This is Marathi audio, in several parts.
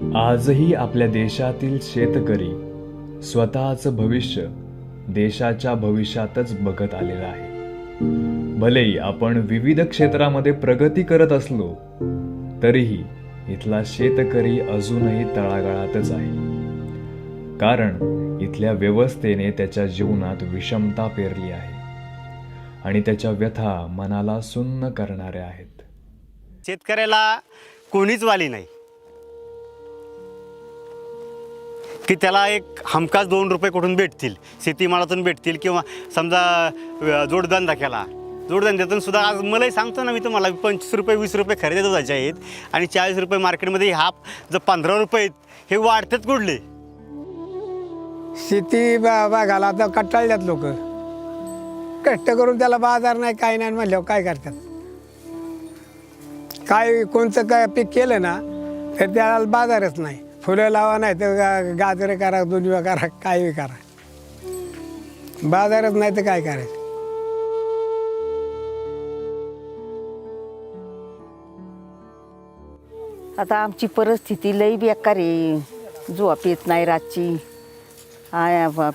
आजही आपल्या देशातील शेतकरी स्वतःचं भविष्य देशाच्या भविष्यातच बघत आलेला आहे. भलेही आपण विविध क्षेत्रामध्ये प्रगती करत असलो तरीही इथला शेतकरी अजूनही तळागाळातच आहे. कारण इथल्या व्यवस्थेने त्याच्या जीवनात विषमता पेरली आहे आणि त्याच्या व्यथा मनाला सुन्न करणाऱ्या आहेत. शेतकऱ्याला कोणीच वाली नाही की त्याला एक हमखास 2 रुपये कुठून भेटतील, शेतीमालातून भेटतील किंवा समजा जोडधंदा केला, जोडधंद्यातून सुद्धा आज मलाही सांगतो ना मी तुम्हाला 25 रुपये 20 रुपये खरेदी जायचे आहेत आणि 40 रुपये मार्केटमध्ये जर 15 रुपये हे वाढतात कुठले. शेती बघायला आता कंटाळल्यात लोक, कष्ट करून त्याला बाजार नाही काय नाही म्हणल्यावर काय करतात. काय कोणतं काय पीक केलं ना तर त्याला बाजारच नाही. फुलं लावा नाही तर गाजरं करा, दुनिया करा, काय करा, बाजारच नाही तर काय करायचं. आता आमची परिस्थिती लई बेकार आहे. झोप येत नाही रातची,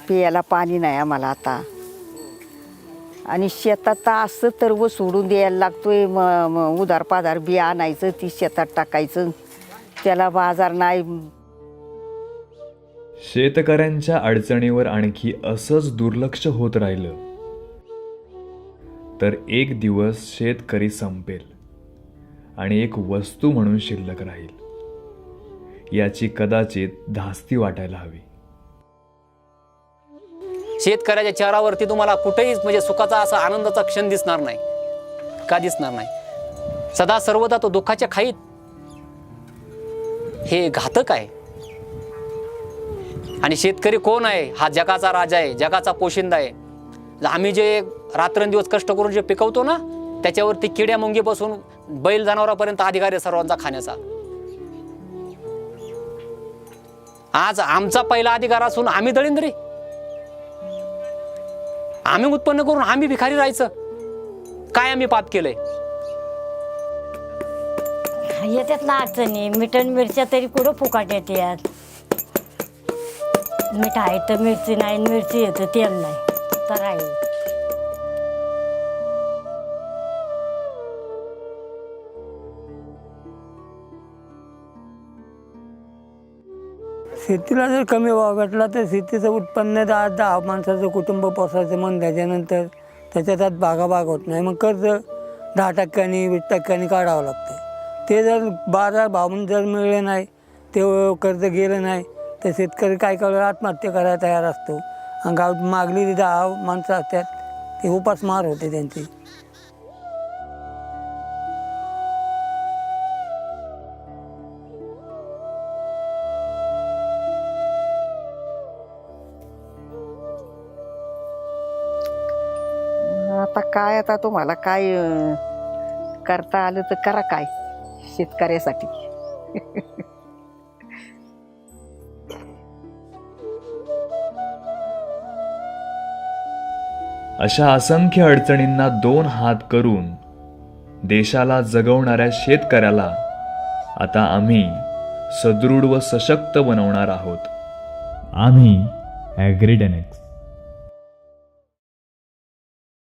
पियाला पाणी नाही आम्हाला आता. आणि शेतात असं तर सोडून द्यायला लागतोय. उधार पाधार बी आणायचं, ती शेतात टाकायचं, त्याला बाजार नाही. शेतकऱ्यांच्या अडचणीवर आणखी असंच दुर्लक्ष होत राहिलं तर एक दिवस शेतकरी संपेल आणि एक वस्तू म्हणून शिल्लक राहील. याची कदाचित धास्ती वाटायला हवी. शेतकऱ्याच्या चेहऱ्यावरती तुम्हाला कुठेही म्हणजे सुखाचा असा आनंदाचा क्षण दिसणार नाही. का दिसणार नाही? सदा सर्वदा तो दुःखाच्या खाईत. हे घातक आहे. आणि शेतकरी कोण आहे? हा जगाचा राजा आहे, जगाचा पोशिंदा आहे. आम्ही जे रात्रंदिवस कष्ट करून जे पिकवतो ना त्याच्यावरती किड्या मुंगी बसून बैल जनावरांपर्यंत अधिकार आहे सर्वांचा खाण्याचा. आज आमचा पहिला अधिकार असून आम्ही दळिंद्री, आम्ही उत्पन्न करून आम्ही भिकारी राहायचं. काय आम्ही पाप केलंय? याच्यातला अडचणी मिठण मिरच्या तरी कुठं फुकाट येतात. मीठ आहे तर मिरची नाही, मिरची येतं तेल नाही तर आहे. शेतीला जर कमी भाव भेटला तर शेतीचं उत्पन्न 10 माणसाचं कुटुंब पोसायचं म्हणून त्याच्यानंतर त्याच्यात भागाभाग होत नाही. मग कर्ज 10% 20% काढावं लागतं. ते जर बाजार भाव जर मिळले नाही, ते कर्ज गेलं नाही तर शेतकरी काय करायला आत्महत्या करायला तयार असतो. आणि गावात मागलेली 10 माणसं असतात, ते उपासमार होते त्यांची. आता काय, आता तुम्हाला काय करता आलं तर करा काय शेतकऱ्यासाठी. अशा असंख्य अडचणींना 2 हात करून देशाला जगवणाऱ्या शेतकऱ्याला आता आम्ही सदृढ व सशक्त बनवणार आहोत. आम्ही ॲग्रीडेनेक्स.